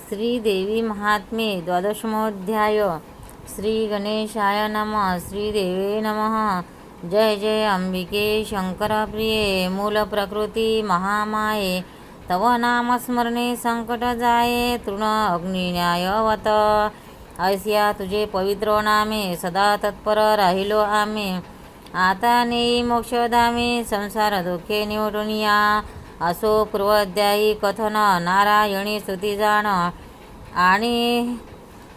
श्रीदेवी महात्म्ये द्वादशमोऽध्याय। श्री गणेशाय नमः। श्रीदेवे नमः। जय जय अंबिके शंकरप्रिये मूलप्रकृती महामाये। तव नामस्मरणे संकट जाये तृण अग्निन्यायवत। ऐसिया तुझे पवित्र नामे सदा तत्पर राहिलो आम्ही। आता नेई मोक्षधामे संसार दुःखे निवटुनिया। असो पूर्वाध्यायी कथन नारायणी स्तुती जाण आणि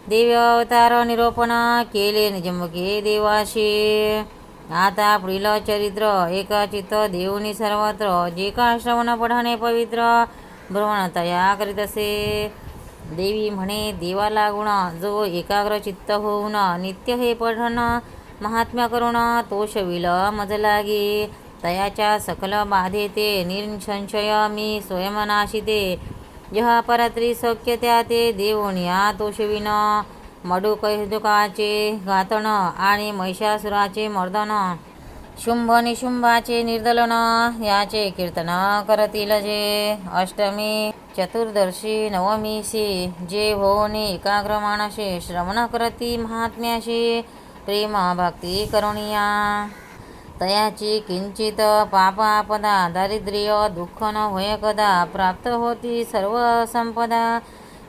दिव्य अवतार निरोपण केले निजमुखे देवाशी। आता पुढील चरित्र एकाचित्त देऊनी सर्वत्र जे का श्रवण पठणे पवित्र भ्रमणतया करीत असे। देवी म्हणे देवा लागून जो एकाग्र चित्त होऊन नित्य हे पठण महात्म्य करून तो शविल मज लागे। तयाच्या सकल बाधे ते निसंशय मी स्वयंनाशिते। यह परत्री सौख्य त्या ते देवोनिया तोषविन। मडुकैदुकाचे घातन आणि महिषासुराचे मर्दन। शुंभ निशुंभाचे निर्दलन याचे कीर्तन करतील जे। अष्टमी चतुर्दशी नवमीसी जे होऊनी एकाग्र मानसे श्रवण करती महात्म्याशी प्रेम भक्ती करुणिया। तयाची किंचित पाप आपदा दारिद्र्य दुःख न होय कदा प्राप्त होती सर्व संपदा।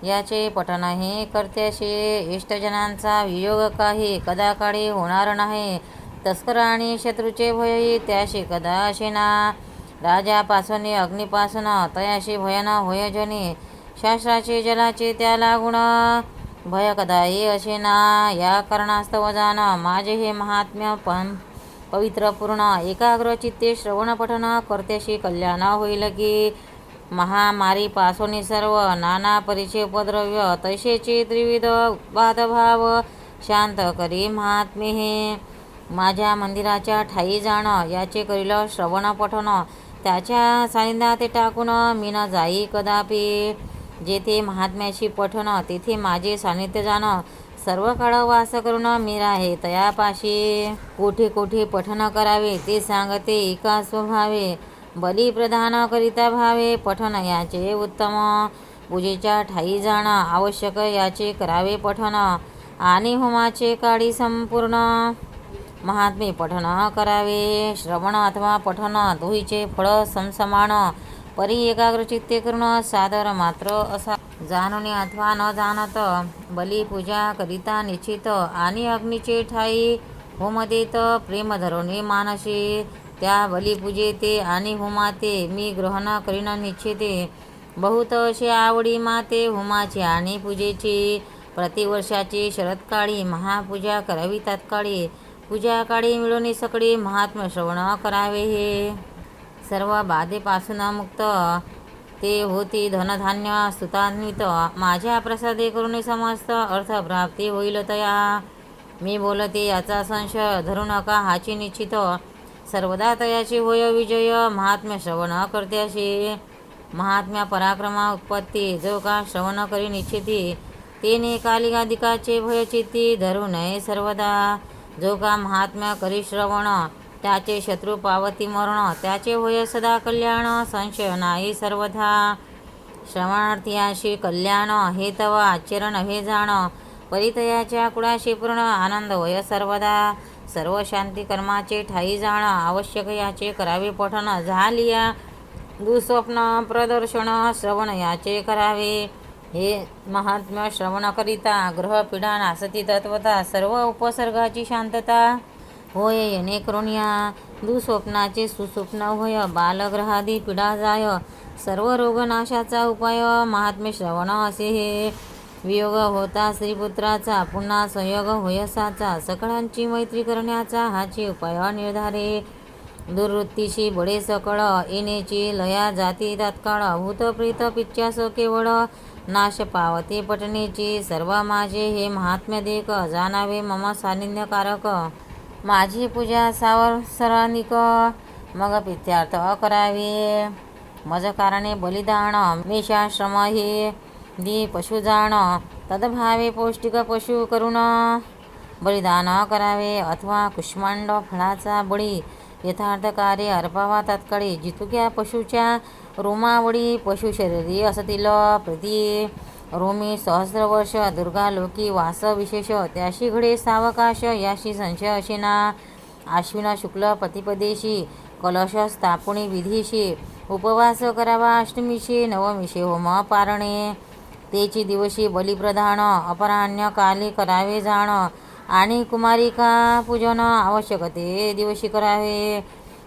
याचे पठण हे कर्त्याशी इष्टजनांचा वियोग काही कदा काळी होणार नाही। तस्कर आणि शत्रूचे भय त्याशी कदा असेना। राजापासून अग्निपासून तयाशी भय न होय जनी। शास्त्राचे जलाचे त्या लागून भय कदाही असेना। या कारणास्तव जाण माझे हे महात्म्य पवित्र पूर्ण एकाग्र चित्ते श्रवण पठण कर्त्याशी कल्याण होईल की। महामारी पासोनी सर्व नाना परीचे उपद्रव्य तैसेचे त्रिविध उत्पादभाव शांत करी महात्मे हे। माझ्या मंदिराच्या ठाई जाण याचे करील श्रवण पठण त्याच्या सानिध्यात टाकून मी न जाई कदापि। जेथे महात्म्याशी पठण तेथे माझे सानिध्य जाण सर्व काळ वास करून मी राहे तयापाशी। कोठे कोठे पठण करावे ते सांगते एका स्वभावे। बली प्रदान करिता भावे पठण याचे उत्तम। पूजेच्या ठाई जाण आवश्यक याचे करावे पठण आणि होमाचे काळी संपूर्ण महात्मे पठण करावे। श्रवण अथवा पठण दोहीचे फळ समसमान परी एकाग्रचित्ते करून सादर मात्र असा। जाणूने अथवा न जाणत बली पूजा करिता निश्चित आणि अग्नीचे ठाई होम देत प्रेम धरुणी मानसी। त्या बलिपूजेते आणि होमाते मी ग्रहण करीन निश्चिते। बहुत असे आवडी माते होमाची आणि पूजेची। प्रतिवर्षाची शरदकाळी महापूजा करावी तात्काळी। पूजा काळी मिळून सकळी महात्म्य श्रवण करावे हे। सर्व बाधेपासून मुक्त ते होती धनधान्य स्तुतान्वित। माझ्या प्रसादे करून समस्त अर्थप्राप्ती होईल तया। मी बोलते याचा संशय धरू नका हाची निश्चित। सर्वदा तयाची होय विजय महात्म्य श्रवण कर्त्याशी। महात्म्य पराक्रमा उत्पत्ती जो का श्रवण करी निश्चिती। तेने कालिकादिकाचे भय चित्ती धरू नये सर्वदा। जो का महात्म्य करी श्रवण त्याचे शत्रू पावती मरण। त्याचे होय सदा कल्याण संशय नाही सर्वथा। श्रवणार्थीयाशी कल्याण हे तव आचरण हे जाण। परितयाच्या कुळाशी पूर्ण आनंद होय सर्वदा। सर्व शांती कर्माचे ठाई जाण आवश्यक याचे करावे पठण झालिया। दुःस्वप्न प्रदर्शन श्रवण याचे करावे हे। महात्म्य श्रवण करिता ग्रह पीडा नासती तत्वता सर्व उपसर्गाची शांतता होय येणे करुणिया। दुःस्वप्नाचे सुस्वप्न होय बालग्रहादी पीडा जाय। सर्व रोगनाशाचा उपाय महात्म्य श्रवण असे हे। वियोग होता स्त्रीपुत्राचा पुन्हा संयोग होय साचा। सकळांची मैत्री करण्याचा हाची उपाय निर्धारे। दुर्वृत्तीशी बडे सकळ येण्याची लया जाती तात्काळ। भूतप्रेत पिच्च्यास केवळ नाश पावते पटनेची। सर्व माझे हे महात्म्य देख जाणावे मम सानिध्यकारक। माझी पूजा सावसरानिक मग पित्यार्थ करावे। मज कारणे बलिदान मेषाश्रम हे दी पशु जाण। तदभावे पौष्टिक पशु करून बलिदान करावे अथवा कुष्मांड फळाचा बळी यथार्थ कार्य अर्पावा तात्काळी। जितुक्या पशुच्या रोमावळी पशु शरीरी असतील प्रीती रोमी सहस्रवर्ष दुर्गा लोकी वास विशेष त्याशी घडे सावकाश याशी संशय अशेना आश्विन शुक्ल प्रतिपदेशी कलश स्थापणी विधीशी उपवास करावा अष्टमीशी नवमीशी होम पारणे तेची दिवशी बलिप्रधान अपराह्न काली करावे जाण आणि कुमारिका पूजन आवश्यकते दिवशी करावे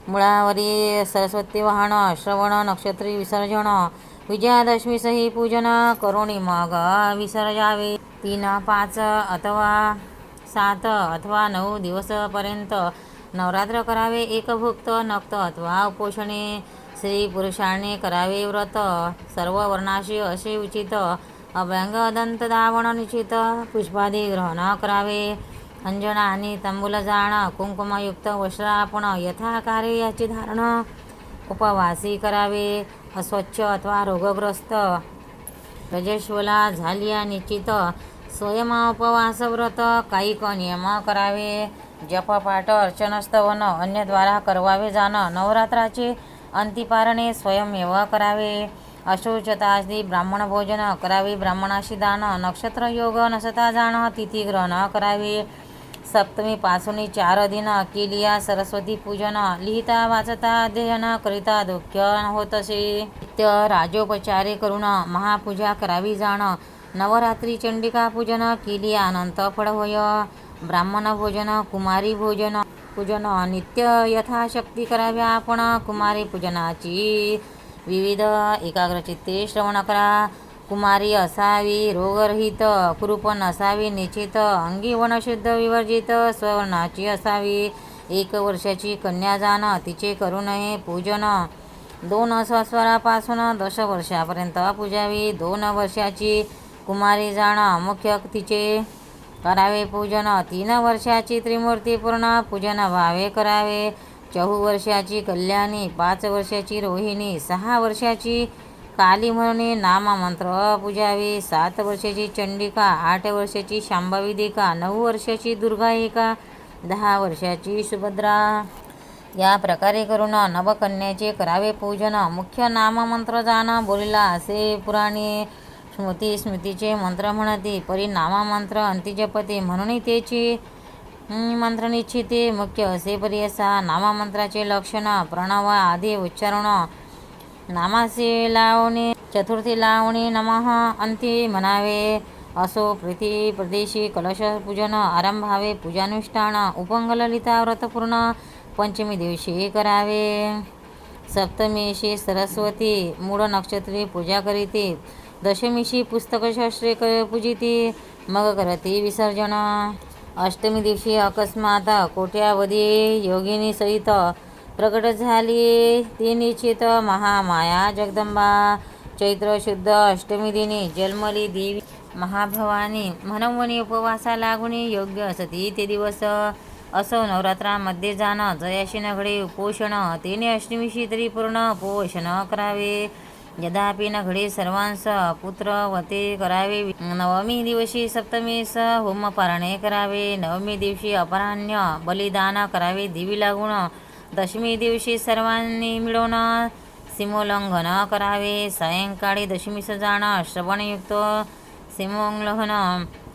मुळावरी सरस्वती वाहन श्रवण नक्षत्री विसर्जन विजयादशमीसही पूजन करुणी मग विसर्जावे 3, 5 अथवा 7 अथवा 9 दिवसपर्यंत नवरात्र करावे एकभुक्त नक्त अथवा उपोषणे स्त्री पुरुषाने करावे व्रत सर्व वर्णाशी असे उचित अभ्यंग दंत धावण निश्चित पुष्पादी ग्रहण करावे अंजन आणि तांबूल जाण कुंकुमयुक्त वस्त्रापण यथाकारे याची धारण उपवासी करावे अस्वच्छ अथवा रोगग्रस्त रजस्वला झालिया निश्चित स्वयं उपवास व्रत कायिक नियम करावे जपपाठ अर्चन स्तवन अन्यद्वारा करवावे जाणं नवरात्राचे अंतिपारणे स्वयमेव करावे अशोचतादी ब्राह्मण भोजन करावे ब्राह्मणाशी दान नक्षत्र योग नसता जाण तिथी ग्रहण करावे सप्तमी पासून 4 दिन केलिया सरस्वती पूजन लिहिता वाचता अध्ययन करिता दुःख्य होतसे नित्य राजोपचारे करून महापूजा करावी जाण नवरात्री चंडिका पूजन केली अनंत फळ होय ब्राह्मण भोजन कुमारी भोजन पूजन नित्य यथाशक्ती करावे आपण कुमारी पूजनाची विविध एकाग्रचित्ते श्रवण करा कुमारी असावी रोगरहित कुरूप नसावी निश्चित अंगी वनशुद्ध विवर्जित स्ववर्णाची असावी 1 वर्षाची कन्या जाण तिचे करू नये पूजन 2 संवत्सरापासून 10 वर्षापर्यंत पूजावी 2 वर्षाची कुमारी जाण मुख्य तिचे करावे पूजन 3 वर्षाची त्रिमूर्ती पूर्ण पूजन भावे करावे 4 वर्षाची कल्याणी 5 वर्षाची रोहिणी 6 वर्षाची काली म्हणून नाममंत्र पूजावी 7 वर्षाची चंडिका 8 वर्षाची शांभविदिका 9 वर्षाची दुर्गा एका 10 वर्षाची सुभद्रा या प्रकारे करून नवकन्याचे करावे पूजन मुख्य नाममंत्र जाण बोलिला असे पुराणी स्मृतीचे मंत्र म्हणती परी नाममंत्र अंतिजपते म्हणून त्याची मंत्र निश्चिते मुख्य असे परी असा नाममंत्राचे लक्षण प्रणव आदी उच्चारण नामासे लावणे चतुर्थी लावणे नमः अंती म्हणावे असो प्रीती प्रदेशी कलश पूजन आरंभावे पूजानुष्ठान उपंगललिता व्रतपूर्ण पंचमी दिवशी करावे सप्तमीशी सरस्वती मूळ नक्षत्री पूजा करीते दशमीशी पुस्तकशास्त्रे पूजिते मग करते विसर्जन अष्टमी दिवशी अकस्मात कोट्यावधी योगिनी सहित प्रकट झाली ती निश्चित महामाया जगदंबा चैत्र शुद्ध अष्टमी दिनी जन्मली देवी महाभवानी म्हणून उपवासा लागून योग्य असती ते दिवस असो नवरात्रामध्ये जाणं जयाशी नघडे उपोषण तेने अष्टमीशी तरी पूर्ण उपोषण करावे यद्यापि नघडे सर्वांस पुत्र वते करावे नवमी दिवशी सप्तमीस होमपारणे करावे नवमी दिवशी अपराह्न बलिदान करावे देवी लागून दशमी दिवशी सर्वांनी मिळून सीमोल्लंघन करावे सायंकाळी दशमीस जाणं श्रवणयुक्त सीमोल्लंघन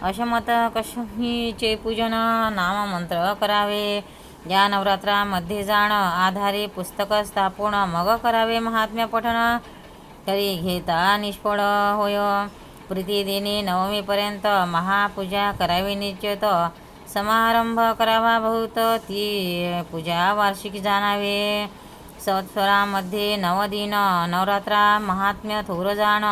अशमत कश्मीचे पूजन नाममंत्र करावे या नवरात्रामध्ये जाणं आधारे पुस्तक स्थापन मग करावे महात्म्य पठण तरी घेता निष्फळ होय प्रीती देणे नवमीपर्यंत महापूजा करावी निश्चित समारंभ करावा बहुत ती पूजा वार्षिक जाणावे संवत्सरामध्ये 9 दिन नवरात्रा महात्म्य थोर जाण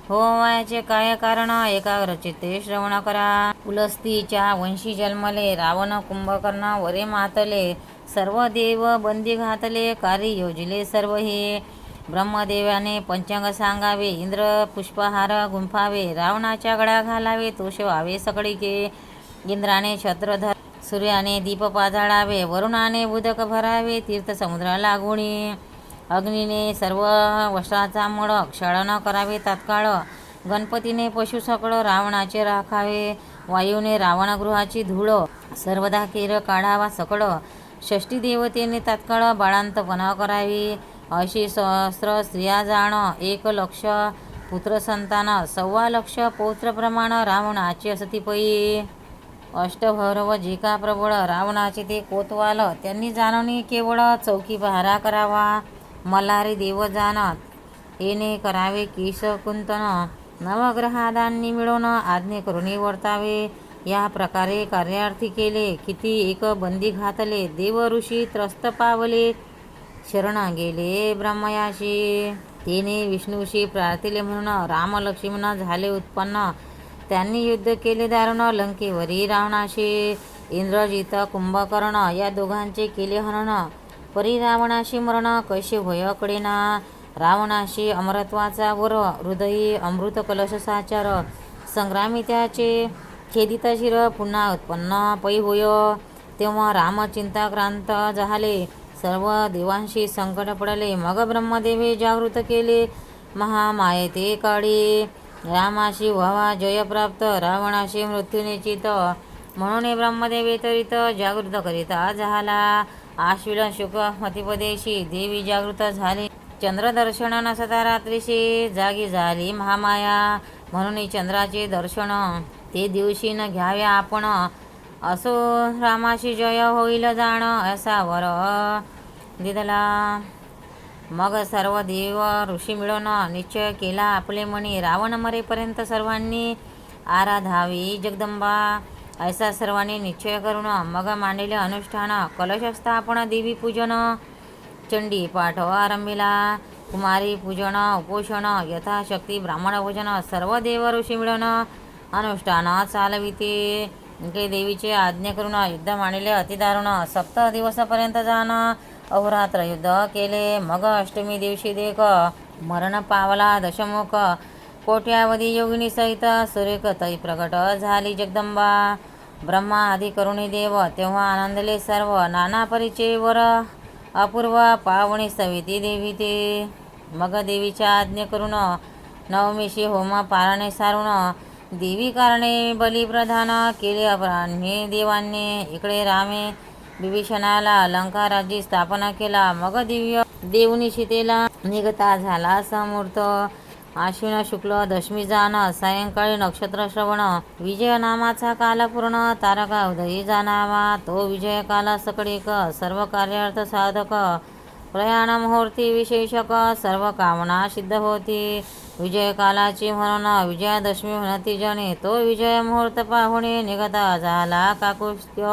होवायचे काय कारण एकाग्रचित्ते श्रवण करा पुलस्तीच्या वंशी जन्मले रावण कुंभकर्ण वरे मातले सर्व देव बंदी घातले कार्य योजले सर्व हे ब्रह्मदेवाने पंचांग सांगावे इंद्र पुष्पहार गुंफावे रावणाच्या गळा घालावे तोष व्हावे सगळीके इंद्राने छत्रधर सूर्याने दीप पाजाळावे वरुणाने उदक भरावे तीर्थ समुद्रा लागुणी अग्नीने सर्व वस्त्राचा मळ क्षळन करावे तात्काळ गणपतीने पशु सकळ रावणाचे राखावे वायूने रावणगृहाची धूळ सर्वदा केर काढावा सकळ षष्टी देवतेने तात्काळ बाळांतपणा करावी अशी सहस्र स्त्रिया जाण 1 लक्ष पुत्रसंतान 1,15,00,000 पौत्रप्रमाण रावणाची असती पै. अष्टभैरव जे का प्रबळ रावणाचे ते कोतवाल, त्यांनी जाणून केवळ चौकी पहारा करावा. मल्हारी देव जाणत येणे करावे केश कुंतन, नवग्रहादांनी मिळवून आज्ञे करून वर्तावे. या प्रकारे कार्यार्थी केले, किती एक बंदी घातले. देव ऋषी त्रस्त पावले, शरण गेले ब्रह्मयाशी. तिने विष्णूशी प्रार्थिले म्हणून राम लक्ष्मण झाले उत्पन्न. त्यांनी युद्ध केले दारुण लंकेवरी रावणाशी. इंद्रजित कुंभकर्ण या दोघांचे केले हनन, परी रावणाशी मरण कैसे भय कडेना. रावणाशी अमरत्वाचा वर, हृदयी अमृत कलश साचार. संग्रामी त्याचे खेदित शिर, पुन्हा उत्पन्न पै होय. तेव्हा राम चिंताक्रांत झाले, सर्व देवांशी संकट पडले. मग ब्रह्मदेवे जागृत केले, महामाये ते काळी. रामाशी व्हावा जय प्राप्त, रावणाशी मृत्यू निश्चित. म्हणून ब्रह्मदेवे तरित जागृत करिता झाला. आश्विन शुक्ल मतिपदेशी देवी जागृत झाली. चंद्रदर्शन नसता रात्रीशी, जागी झाली महामाया. म्हणून चंद्राचे दर्शन ते दिवशी न घ्यावे आपण. असो रामाशी जय होईल जाण, असा वर दिदला. मग सर्व देव ऋषी मिळून निश्चय केला आपले मनी. रावण मरेपर्यंत सर्वांनी आराधावी जगदंबा, ऐसा सर्वांनी निश्चय करून मग मांडले अनुष्ठान. कलश स्थापन, देवी पूजन, चंडी पाठ आरंभिला. कुमारी पूजन, उपोषण, यथाशक्ती ब्राह्मण भोजन. सर्व देव ऋषी मिळून अनुष्ठान चालविते. के देवीचे आज्ञा करून युद्ध मांडले अतिदारुण. 7 दिवसापर्यंत जाण अहोरात्र युद्ध केले. मग अष्टमी दिवशी देख मरण पावला दशमुख. कोट्यावधी योगिनी सहित सुरेख तै प्रगट झाली जगदंबा. ब्रह्मा आदी करुणी देव तेव्हा आनंदले सर्व. नाना परिचय वर अपूर्व पावणी सविती देवी ते. मग देवीच्या आज्ञे करून नवमीशी होम पारणे सारून, देवी कारणे बलिप्रधान केले अपराह्ने देवांनी. इकडे रामे विभीषणाला लंका राज्य स्थापना केला. मग दिव्य देवनी सीतेला निघता झाला समूर्त. आश्विन शुक्ल दशमी जाण, सायंकाळी नक्षत्र श्रवण. विजय नामाचा काल पूर्ण, तारका उदयी जाणावा. तो विजय काला सकडेक, सर्व कार्यार्थ साधक. प्रयाण मुहूर्ती विशेषक, सर्व कामना सिद्ध होती. विजय कालाची म्हणून विजयादशमी म्हणती जणे. तो विजय मुहूर्त पाहुणे निघता झाला काकुत्स्थ्य.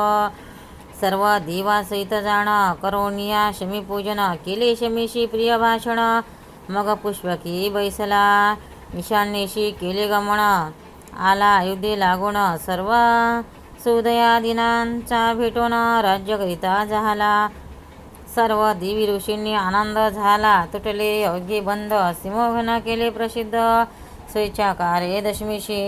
सर्व देवासहित जाण करोनिया शमी पूजन. केले शमीशी प्रिय भाषण. मग पुष्पकी बैसला, ईशान्येशी केले गमन. आला अयोध्ये लागून, सर्व सुदयादिनांचा भेटून राज्यकरिता झाला. सर्व देवी ऋषींनी आनंद झाला. तुटले अवघे बंध, सिंहोघन केले प्रसिद्ध. स्वेच्छाकारे दशमीशी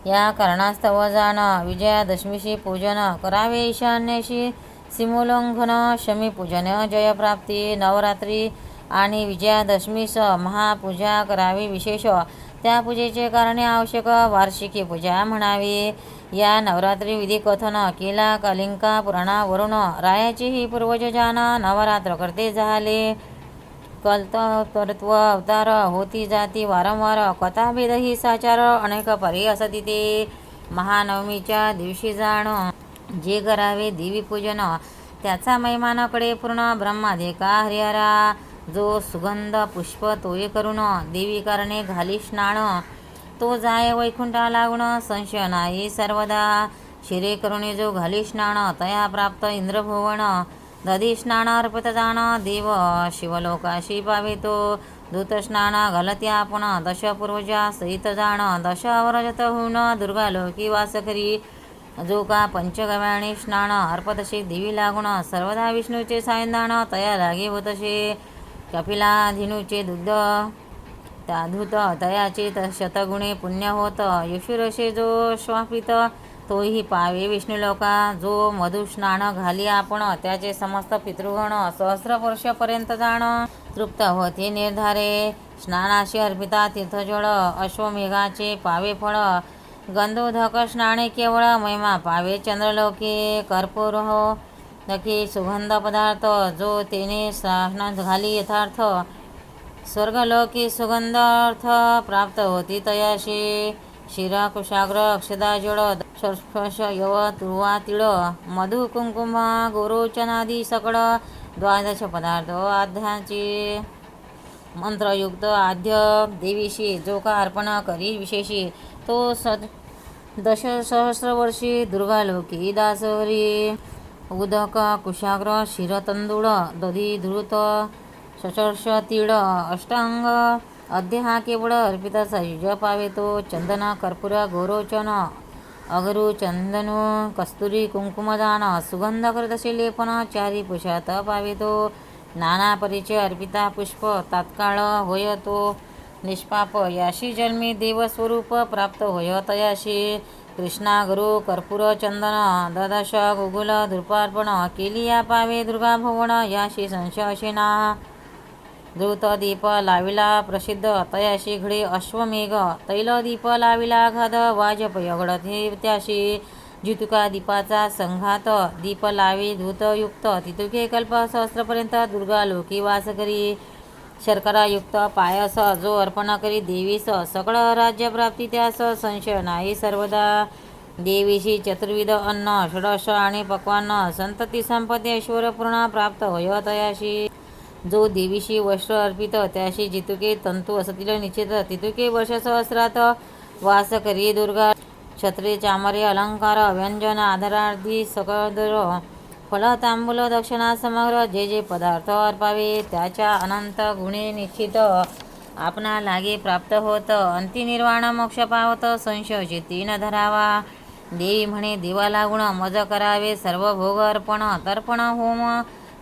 या कारणास्तव जाण. विजयादशमीशी पूजन करावे ईशान्येशी सीमोल्लंघन. शमी पूजन जयप्राप्ती. नवरात्री आणि विजयादशमीस महापूजा करावी विशेष. त्या पूजेचे कारणे आवश्यक, वार्षिकी पूजा म्हणावी. या नवरात्री विधी कथन केला कालिंका पुराणावरून. रायाची ही पूर्वज जाण नवरात्र करते झाले. कल्तर्त्व अवतार होती जाती वारंवार. कथाभेद ही साचार अनेक परी असती ते. महानवमीच्या दिवशी जाण जे करावे देवी पूजन, त्याचा महिमानाकडे पूर्ण. ब्रह्मादेका हरिहरा जो सुगंध पुष्प तोये करून, देवी कारणे घाली स्नान. तो जाय वैकुंठा लागून, संशय नाही सर्वदा. शिरे करुणे जो घाली स्नान, तया प्राप्त इंद्रभुवन. दधी स्नान अर्पित जाण, देव शिवलोकाशी पावे तो. दूत स्नान घालती आपण, दश पूर्वजा सहित जाण. दश अवरजत होऊन दुर्गालोकी वास करी. जो का पंचगव्याने स्नान अर्पतसे देवी लागून. सर्वदा विष्णूचे सायंदान तया लागे होतसे. कपिलाधीनूचे दुग्ध त्या धूत तयाचे शतगुणे पुण्य होत. यशुरसे जो श्वापित तोही पावे विष्णुलोका. जो मधु स्नान घाली आपण, त्याचे समस्त पितृगण सहस्रवर्षपर्यंत जाण तृप्त होते निर्धारे. स्नानाशी अर्पिता तीर्थजळ, अश्वमेघाचे पावे फळ. गंधोदक स्नाने केवळ महिमा पावे चंद्रलोके. कर्पूर हो नक्की सुगंध पदार्थ, जो तेने स्नान घाली यथार्थ. स्वर्गलोकी सुगंधार्थ प्राप्त होती तयाशी शिरा कुशाग्र अक्षदा जड स्पर्श यव तुर्वा तिळ मधु कुंकुम गोरोचनादी सकळ द्वादश पदार्थ आद्याची मंत्रयुक्त आद्य देवीशी जो का अर्पण करी विशेषी तो दशसहस्रवर्षी दुर्गालोकी दासवरी उदक कुशाग्र शिरतंदूळ दधी धृत सचर्ष तीळ अष्टांग अद्य हा केवळ अर्पिताचा युज पावे तो चंदन कर्पूर गोरोचन अगरू चंदनू कस्तुरी कुंकुमदान सुगंध करतसे लेपन चारी पुषात पावे तो नाना परिचय अर्पिता पुष्प तात्काळ होय तो निष्पाप याशी जन्मी देवस्वरूप प्राप्त होय तयाशी कृष्णा गुरु कर्पूर चंदन ददश गुगुल धृपार्पण केली या पावे दुर्गा भवन याशी संशयशिना धृत दीप लाविला प्रसिद्ध तयाशी घडे अश्वमेघ तैल दीप लाविला घाद वाजपेय घडते त्याशी जितुका दीपाचा संघात दीप लावी धूतयुक्त तितुके कल्प सहस्रपर्यंत दुर्गा लोकी वास करी शर्करायुक्त पायस जो अर्पण करी देवीस सकळ राज्य प्राप्ती त्यास संशय नाही सर्वदा देवीशी चतुर्विध अन्न षडश आणि पक्वान्न संतती संपत्ती ऐश्वर्यपूर्ण प्राप्त होय तयाशी जो देवीशी वस्त्र अर्पित त्याशी जितुके तंतू असतील निश्चित तितुके वर्ष सहस्रात वास करी दुर्गा छत्रे चामरे अलंकार व्यंजन आधारार्थी सकळ फल तांबूल दक्षिणा समग्र जे जे पदार्थ अर्पावे त्याच्या अनंत गुणे निश्चित आपणा लागे प्राप्त होत अंतिनिर्वाण मोक्ष पावत संशय चित्ती न धरावा देवी म्हणे देवा लागून मज करावे सर्व भोग अर्पण तर्पण होम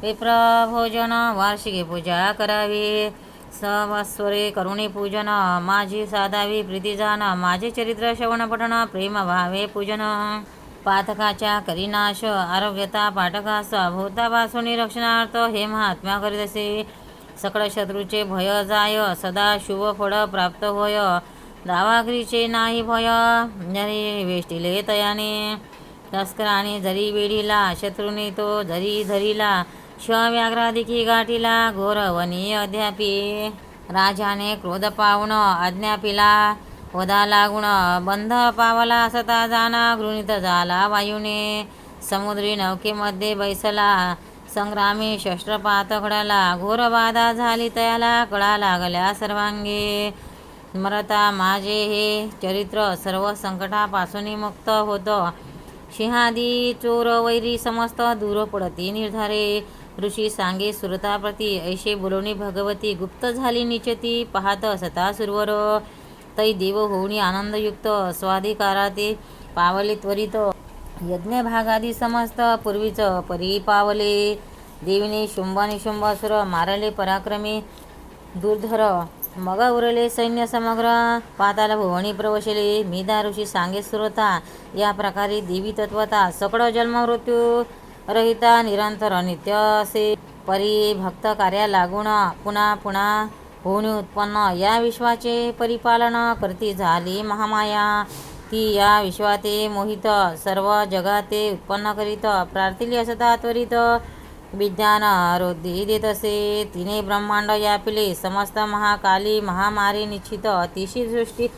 विप्रभोजन वार्षिकी पूजा करावी सवस्वरे करुणी पूजन माझी साधावी प्रीतिजान माझे चरित्र श्रवण पठण प्रेम भावे पूजन पातकाच्या करीनाश आरोग्यता पाठकास भूतापासून रक्षणार्थ हे महात्म्या करीत असे सकळ शत्रूचे भय जाय सदा शुभ फळ प्राप्त होय दावाग्रीचे नाही भय जरी वेष्टिले तयाने तस्कराने जरी वेढीला शत्रूने तो जरी धरिला व्याघ्रादिकी गाठीला घोरवनी अद्यापी राजाने क्रोध पावून आज्ञापिला वदा लागून बंध पावला सता जाना गृहीत झाला वायूने समुद्री नौकेमध्ये बैसला संग्रामी शस्त्रपात घडाला घोर बाधा झाली तयाला कळा लागल्या सर्वांगी मरता माझे हे चरित्र सर्व संकटापासून मुक्त होतं सिंहादी चोर वैरी समस्त दूर पडती निर्धारे ऋषी सांगे सुरताप्रती ऐशे बोलवणी भगवती गुप्त झाली निचती पाहत असता सुरवर तै देव होऊनी आनंदयुक्त स्वाधिकाराते पावले त्वरित यज्ञ भागादी समस्त पूर्वीच परी पावले देवीने शुंभासुर मारले पराक्रमी दुर्धर मग उरले सैन्य समग्र पाताल भुवनी प्रवशले मिदा ऋषी सांगे सुरता या प्रकारे देवी तत्वता सकळ जन्म मृत्यू रहिता निरंतर नित्य असे परी भक्त कार्या लागून पुन्हा पुन्हा होऊन उत्पन्न या विश्वाचे परिपालन करती झाली महामाया ती या विश्वाते मोहित सर्व जगाते उत्पन्न करीत प्रार्थिली असता त्वरित विज्ञान रोधी देत असे तिने ब्रह्मांड व्यापिले समस्त महाकाली महामारी निश्चित तिशी सृष्टी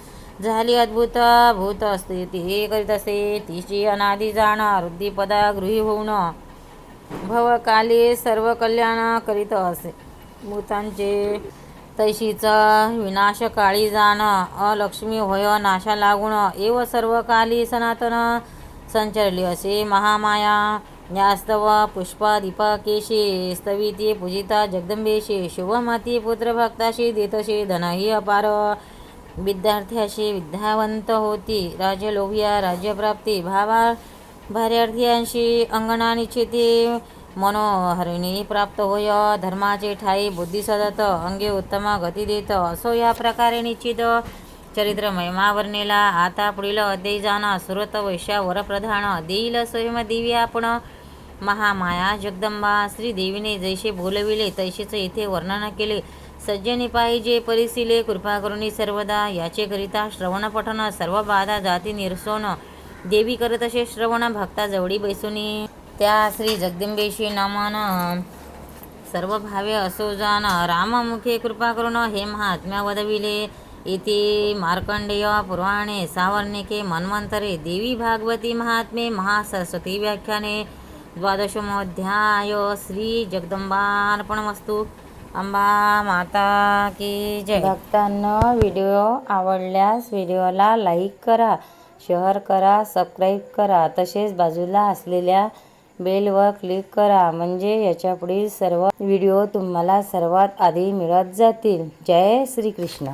झाली अद्भुत भूत असते ती करीत असे तिची अनादी जाण रुद्धिपदा गृही होऊन भवकाली सर्व कल्याण करीत असे भूतांचे तैशीच विनाशकाळी जाण अलक्ष्मी होय नाशा लागून एव सर्व काली सनातन संचरली असे महामाया यास्तव पुष्प दीपकेशी स्तविती पूजिता जगदंबेशी शुभमती पुत्रभक्ताशी देतशी धनही अपार विद्यार्थ्याशी विद्यावंत होती राज्यलोभिया राज्यप्राप्ती भार्यार्थ्यांशी अंगणा निश्चिती मनोहरिणी प्राप्त होय धर्माचे ठाई बुद्धी सदत अंगे उत्तम गती देत असो या प्रकारे निश्चित चरित्र महिमावर्णेला आता पुढील अध्यायी जाणा सुरत वैश्या वरप्रधान देईल स्वयं देवी आपण महामाया जगदंबा श्रीदेवीने जैसे बोलविले तैसेच येथे वर्णन केले सज्जनी पाहिजे परिसिले कृपा करुणी सर्वदा याचे करिता श्रवण पठन सर्व बाधा जाती निरसोन देवी करत असे श्रवण भक्ता जवळी बैसुनी त्या श्री जगदंबेशी नमन सर्व भावे असो जाण राममुखे कृपा करून हे महात्म्य वदविले इति मार्कंडेय पुराणे सावर्णिके मन्वंतरे देवी भागवती महात्मे महासरस्वती व्याख्याने द्वादशोऽध्याय. श्री जगदंबार्पणमस्तु. अंबा माता की जय. भक्तांनो, व्हिडिओ आवडल्यास व्हिडिओला लाईक करा, शेअर करा, सबस्क्राईब करा. तसेच बाजूला असलेल्या बेलवर क्लिक करा, म्हणजे याच्या पुढील सर्व व्हिडिओ तुम्हाला सर्वात आधी मिळत जातील. जय श्री कृष्ण.